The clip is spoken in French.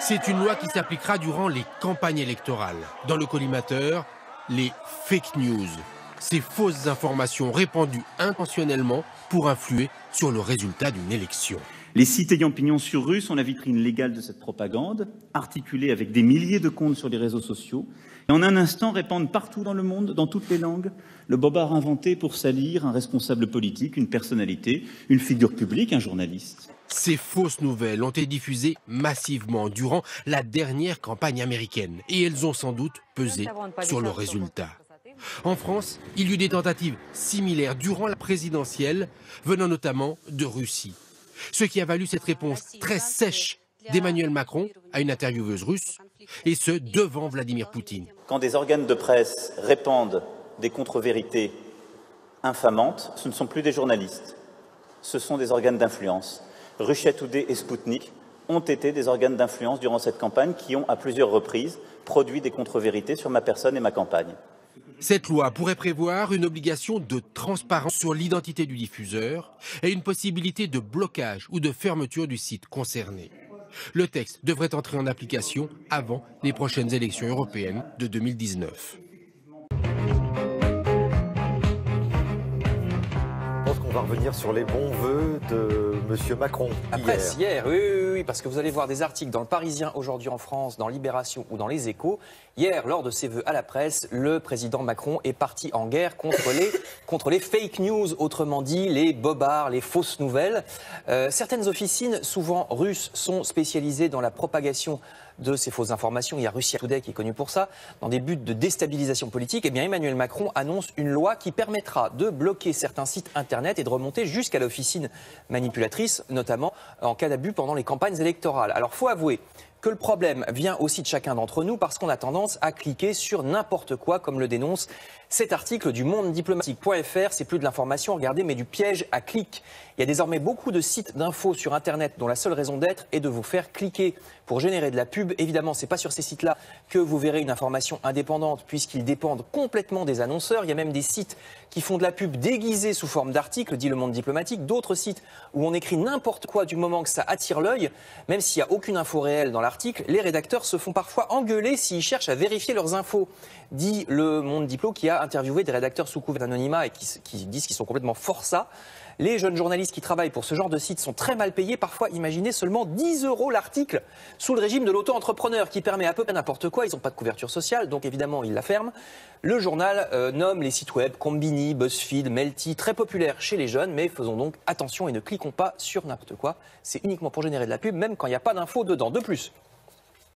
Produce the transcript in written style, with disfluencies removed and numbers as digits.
C'est une loi qui s'appliquera durant les campagnes électorales. Dans le collimateur, les fake news, ces fausses informations répandues intentionnellement pour influer sur le résultat d'une élection. Les sites ayant pignon sur rue sont la vitrine légale de cette propagande, articulée avec des milliers de comptes sur les réseaux sociaux, et en un instant répandent partout dans le monde, dans toutes les langues, le bobard inventé pour salir un responsable politique, une personnalité, une figure publique, un journaliste. Ces fausses nouvelles ont été diffusées massivement durant la dernière campagne américaine et elles ont sans doute pesé sur le résultat. En France, il y eut des tentatives similaires durant la présidentielle, venant notamment de Russie. Ce qui a valu cette réponse très sèche d'Emmanuel Macron à une intervieweuse russe, et ce devant Vladimir Poutine. Quand des organes de presse répandent des contre-vérités infamantes, ce ne sont plus des journalistes, ce sont des organes d'influence. Russia Today et Sputnik ont été des organes d'influence durant cette campagne qui ont, à plusieurs reprises, produit des contre-vérités sur ma personne et ma campagne. Cette loi pourrait prévoir une obligation de transparence sur l'identité du diffuseur et une possibilité de blocage ou de fermeture du site concerné. Le texte devrait entrer en application avant les prochaines élections européennes de 2019. On va revenir sur les bons vœux de M. Macron. La presse, hier, oui, parce que vous allez voir des articles dans le Parisien aujourd'hui en France, dans Libération ou dans Les Échos. Hier, lors de ses vœux à la presse, le président Macron est parti en guerre contre les fake news, autrement dit les bobards, les fausses nouvelles. Certaines officines, souvent russes, sont spécialisées dans la propagation de ces fausses informations. Il y a Russia Today qui est connu pour ça. Dans des buts de déstabilisation politique, eh bien Emmanuel Macron annonce une loi qui permettra de bloquer certains sites internet et de remonter jusqu'à l'officine manipulatrice, notamment en cas d'abus pendant les campagnes électorales. Alors, faut avouer que le problème vient aussi de chacun d'entre nous parce qu'on a tendance à cliquer sur n'importe quoi, comme le dénonce cet article du mondediplomatique.fr. C'est plus de l'information, regardez, mais du piège à clic. Il y a désormais beaucoup de sites d'infos sur Internet dont la seule raison d'être est de vous faire cliquer pour générer de la pub. Évidemment, c'est pas sur ces sites-là que vous verrez une information indépendante puisqu'ils dépendent complètement des annonceurs. Il y a même des sites qui font de la pub déguisée sous forme d'articles, dit le Monde diplomatique. D'autres sites où on écrit n'importe quoi du moment que ça attire l'œil, même s'il n'y a aucune info réelle dans l'article. Les rédacteurs se font parfois engueuler s'ils cherchent à vérifier leurs infos, dit le Monde Diplo qui a interviewé des rédacteurs sous couvert d'anonymat et qui disent qu'ils sont complètement forçats. Les jeunes journalistes qui travaillent pour ce genre de site sont très mal payés. Parfois, imaginez seulement 10 € l'article sous le régime de l'auto-entrepreneur qui permet à peu près n'importe quoi. Ils n'ont pas de couverture sociale, donc évidemment, ils la ferment. Le journal nomme les sites web Combini, BuzzFeed, Melty, très populaires chez les jeunes. Mais faisons donc attention et ne cliquons pas sur n'importe quoi. C'est uniquement pour générer de la pub, même quand il n'y a pas d'infos dedans. De plus,